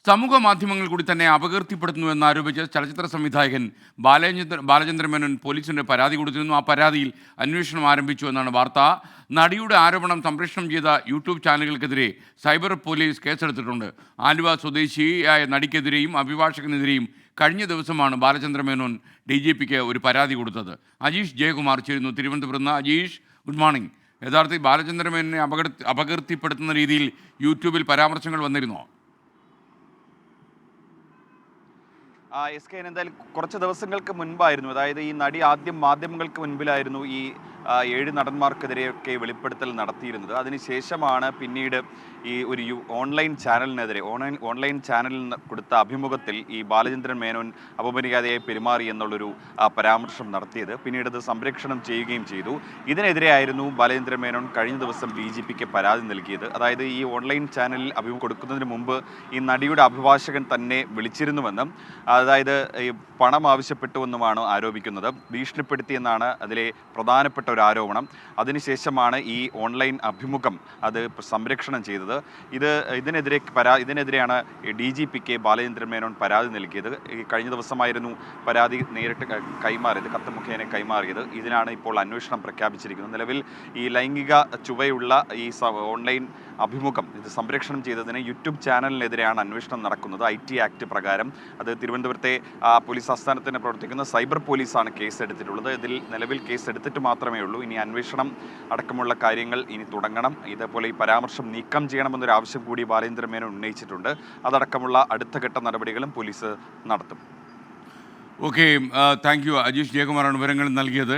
സമൂഹ മാധ്യമങ്ങൾ കൂടി തന്നെ അപകീർത്തിപ്പെടുത്തുന്നു എന്നാരോപിച്ച് ചലച്ചിത്ര സംവിധായകൻ ബാലചന്ദ്ര മേനോൻ പോലീസിന് പരാതി കൊടുത്തിരുന്നു. ആ പരാതിയിൽ അന്വേഷണം ആരംഭിച്ചു എന്നാണ് വാർത്ത. നടിയുടെ ആരോപണം സംപ്രേഷണം ചെയ്ത യൂട്യൂബ് ചാനലുകൾക്കെതിരെ സൈബർ പോലീസ് കേസെടുത്തിട്ടുണ്ട്. ആലുവ സ്വദേശിയായ നടിക്കെതിരെയും അഭിഭാഷകനെതിരെയും കഴിഞ്ഞ ദിവസമാണ് ബാലചന്ദ്ര മേനോൻ DGPക്ക് ഒരു പരാതി കൊടുത്തത്. അജീഷ് ജയകുമാർ ചേരുന്നു തിരുവനന്തപുരത്ത് നിന്ന്. Ajeesh, good morning. യഥാർത്ഥത്തിൽ ബാലചന്ദ്ര മേനോനെ അപകീർത്തിപ്പെടുത്തുന്ന രീതിയിൽ യൂട്യൂബിൽ പരാമർശങ്ങൾ വന്നിരുന്നോ? SK എന്തായാലും കുറച്ച് ദിവസങ്ങൾക്ക് മുൻപായിരുന്നു, അതായത് ഈ നടി ആദ്യം മാധ്യമങ്ങൾക്ക് മുൻപിലായിരുന്നു ഈ 7 നടന്മാർക്കെതിരെയൊക്കെ വെളിപ്പെടുത്തൽ നടത്തിയിരുന്നത്. അതിനുശേഷമാണ് പിന്നീട് ഈ ഒരു ഓൺലൈൻ ചാനലിനെതിരെ ഓൺലൈൻ ചാനലിന് കൊടുത്ത അഭിമുഖത്തിൽ ഈ ബാലചന്ദ്രൻ മേനോൻ അപമര്യാദയായി പെരുമാറി എന്നുള്ളൊരു പരാമർശം നടത്തിയത്. പിന്നീട് അത് സംരക്ഷണം ചെയ്യുകയും ചെയ്തു. ഇതിനെതിരെയായിരുന്നു ബാലചന്ദ്രൻ മേനോൻ കഴിഞ്ഞ ദിവസം DGPക്ക് പരാതി നൽകിയത്. അതായത് ഈ ഓൺലൈൻ ചാനലിൽ അഭിമുഖം കൊടുക്കുന്നതിന് മുമ്പ് ഈ നടിയുടെ അഭിഭാഷകൻ തന്നെ വിളിച്ചിരുന്നുവെന്നും അതായത് ഈ പണം ആവശ്യപ്പെട്ടുവെന്നുമാണ് ആരോപിക്കുന്നത്. ഭീഷണിപ്പെടുത്തിയെന്നാണ് അതിലെ പ്രധാനപ്പെട്ട ഒരു ആരോപണം. അതിനുശേഷമാണ് ഈ ഓൺലൈൻ അഭിമുഖം അത് സംരക്ഷണം ചെയ്തത്. ഇതിനെതിരെയാണ് DGPക്ക് ബാലചന്ദ്രൻ മേനോൻ പരാതി നൽകിയത്. കഴിഞ്ഞ ദിവസമായിരുന്നു പരാതി നേരിട്ട് കൈമാറിയത്, കത്ത് മുഖേന കൈമാറിയത്. ഇതിനാണ് ഇപ്പോൾ അന്വേഷണം പ്രഖ്യാപിച്ചിരിക്കുന്നത്. നിലവിൽ ഈ ലൈംഗിക ചുവയുള്ള ഈ ഓൺലൈൻ അഭിമുഖം ഇത് സംരക്ഷണം ചെയ്തതിന് യൂട്യൂബ് ചാനലിനെതിരെയാണ് അന്വേഷണം നടക്കുന്നത്. IT ആക്ട് പ്രകാരം അത് തിരുവനന്തപുരത്തെ പോലീസ് ആസ്ഥാനത്തിന് പ്രവർത്തിക്കുന്ന സൈബർ പോലീസാണ് കേസ് എടുത്തിട്ടുള്ളത്. ഇതിൽ നിലവിൽ കേസ് എടുത്തിട്ട് മാത്രമേ ഉള്ളൂ. ഇനി അന്വേഷണം അടക്കമുള്ള കാര്യങ്ങൾ ഇനി തുടങ്ങണം. ഇതേപോലെ ഈ പരാമർശം നീക്കം ചെയ്യണമെന്നൊരു ആവശ്യം കൂടി ബാലചന്ദ്രൻ മേനോൻ ഉന്നയിച്ചിട്ടുണ്ട്. അതടക്കമുള്ള അടുത്ത ഘട്ട നടപടികളും പോലീസ് നടത്തും. Okay, thank you. അജീഷ് ജയകുമാറാണ് വിവരങ്ങൾ നൽകിയത്.